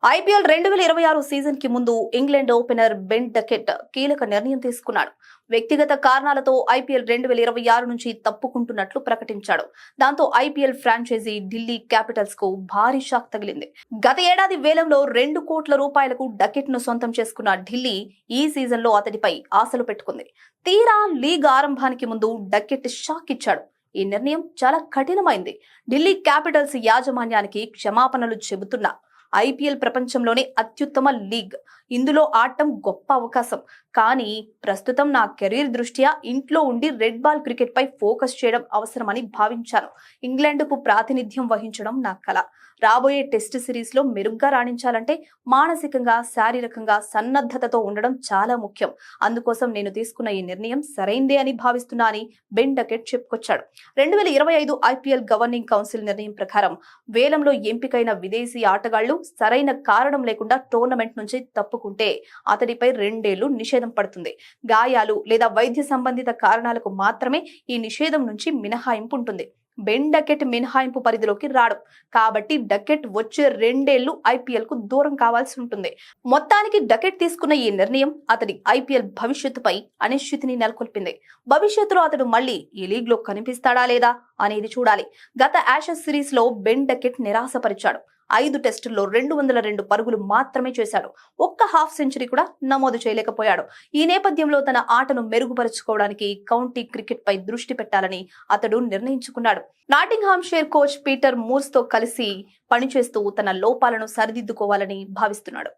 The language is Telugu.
ఐపీఎల్ 2026 సీజన్ కి ముందు ఇంగ్లాండ్ ఓపెనర్ బెన్ డకెట్ కీలక నిర్ణయం తీసుకున్నాడు. వ్యక్తిగత కారణాలతో ఐపీఎల్ 2026 నుంచి తప్పుకుంటున్నట్లు ప్రకటించాడు. దాంతో ఐపీఎల్ ఫ్రాంచైజీ ఢిల్లీ క్యాపిటల్స్ కు భారీ షాక్ తగిలింది. గత ఏడాది వేలంలో 2 కోట్ల రూపాయలకు డకెట్ ను సొంతం చేసుకున్న ఢిల్లీ ఈ సీజన్ లో అతడిపై ఆశలు పెట్టుకుంది. తీరా లీగ్ ఆరంభానికి ముందు డకెట్ షాక్ ఇచ్చాడు. ఈ నిర్ణయం చాలా కఠినమైంది. ఢిల్లీ క్యాపిటల్స్ యాజమాన్యానికి క్షమాపణలు చెబుతున్నా ఐపీఎల్ ప్రపంచంలోనే అత్యుత్తమ లీగ్. ఇందులో ఆడటం గొప్ప అవకాశం. కానీ ప్రస్తుతం నా కెరీర్ దృష్ట్యా ఇంట్లో ఉండి రెడ్ బాల్ క్రికెట్ పై ఫోకస్ చేయడం అవసరమని భావించాను. ఇంగ్లాండ్కు ప్రాతినిధ్యం వహించడం నా కల. రాబోయే టెస్ట్ సిరీస్ లో మెరుగ్గా రాణించాలంటే మానసికంగా, శారీరకంగా సన్నద్ధతతో ఉండడం చాలా ముఖ్యం. అందుకోసం నేను తీసుకున్న ఈ నిర్ణయం సరైందే అని భావిస్తున్నా అని బెన్ డకెట్ చెప్పుకొచ్చాడు. 2025 ఐపీఎల్ గవర్నింగ్ కౌన్సిల్ నిర్ణయం ప్రకారం వేలంలో ఎంపికైన విదేశీ ఆటగాళ్లు సరైన కారణం లేకుండా టోర్నమెంట్ నుంచి తప్పుకుంటే అతడిపై 2 ఏళ్లు నిషేధం పడుతుంది. గాయాలు లేదా వైద్య సంబంధిత కారణాలకు మాత్రమే ఈ నిషేధం నుంచి మినహాయింపు ఉంటుంది. బెన్ డకెట్ మినహాయింపు పరిధిలోకి రాడు. కాబట్టి డకెట్ వచ్చే 2 ఏళ్లు ఐపీఎల్ కు దూరం కావాల్సి ఉంటుంది. మొత్తానికి డకెట్ తీసుకున్న ఈ నిర్ణయం అతడి ఐపీఎల్ భవిష్యత్తుపై అనిశ్చితిని నెలకొల్పింది. భవిష్యత్తులో అతడు మళ్లీ ఈ లీగ్ లో కనిపిస్తాడా లేదా అనేది చూడాలి. గత యాషెస్ సిరీస్ లో బెన్ డకెట్ నిరాశపరిచాడు. 5 టెస్టుల్లో 202 పరుగులు మాత్రమే చేశాడు. ఒక్క హాఫ్ సెంచరీ కూడా నమోదు చేయలేకపోయాడు. ఈ నేపథ్యంలో తన ఆటను మెరుగుపరుచుకోవడానికి కౌంటీ క్రికెట్ పై దృష్టి పెట్టాలని అతడు నిర్ణయించుకున్నాడు. నాటింగ్హామ్షైర్ కోచ్ పీటర్ మూర్స్ తో కలిసి పనిచేస్తూ తన లోపాలను సరిదిద్దుకోవాలని భావిస్తున్నాడు.